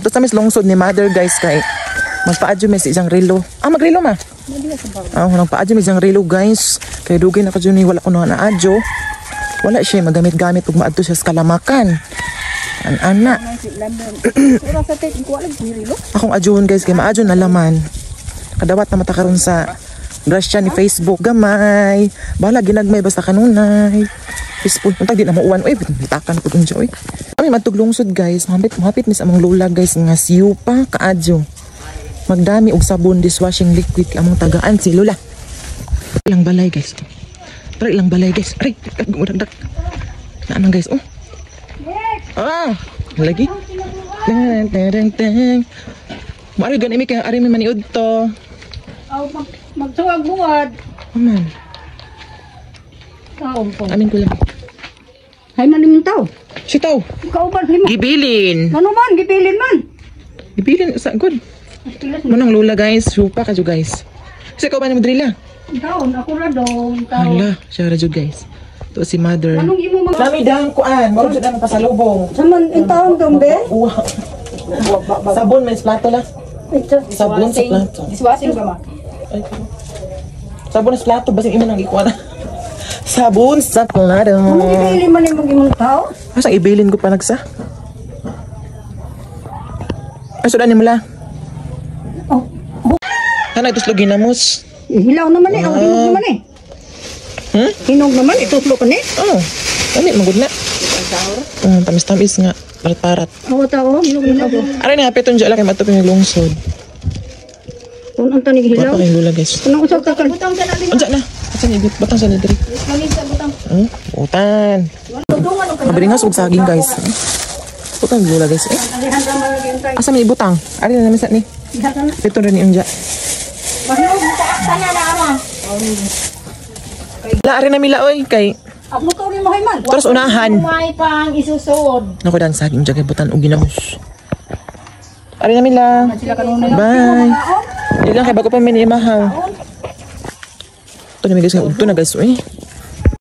Ito sa mis lungsod ni mother guys kay magpaadyo may isang relo. Magrelo ma. Nagpaadyo may isang relo guys. Kay dugay na kadyo ni wala ko na adyo. Wala siya magamit-gamit pag maadto siya sa Kalamakan. Ana. Akong adyon guys kay maadyo na laman. Kadawat na mata karon sa grasya ni Facebook gamay. Bahala ginagmay basta kanunay. Facebook untag di na mauwan oy bitakan pud unja oy. Kami magtuglungsod guys, mahapit mis among lola guys nga siyo pa kaadyo. Magdami og sabon dishwashing liquid among tagaan si lola. Ilang balay guys. Pero ilang balay guys. Aray, gumudagdag. Naan guys oh. Lagi. Teng. Mari gan imi kay ari mi maniud to. Magsuwag buwad. Aman. Amin ko lang. Hay man nimong tao. Si tao. Ikaw ba himo? Gibilin. Ano man gipilin man? Gibilin sa good. Manang lola guys, supa ka jo guys. Kasi ikaw ba ni Madrila? Taon ako ra dong. Hala, siya ra jo guys. To si mother. Anong imo mga Dami dang kuan, maro jud ang pasalubong. saman in taon dong be? Sabon may plato la. Sabon sa plato. Dishwashing ba ma? Sabon sa plato basing imo nang ikuan. Sabon sa plato. Ano gipilin man imong imong tao? Asang ibilin ko pa nagsa? Ay, sudan ni mula. Ano ito slugin na mus? Hilaw naman eh. Ang hinog naman eh. Hinog naman. Ituslo ka ni. Dami, magod na. Tamis-tamis nga. Parat-parat. Ako tao. Hinog na ako. Aray na, peton dyan lang kayo matapin yung lungsod. Kung ang tanig hilaw. Wala pa kayong lula guys. Anong usap ka? Butang ka natin. Andiyan na. Asan yung batang sa nidri? Butang. Butan. Mabili nga sug saging guys. Butang yung lula guys. Asa may butang? Aray na namin sa ni. Peton rin yung dyan. Laari na mila oy kay Ako ka rin mahay man. terus unahan. May pang isusod. Nako dan saging jagay butan og ginamos. Ari na mila. Bye. Ilang kay bago pa min imahaw. To na mi guys, ugto na guys oy.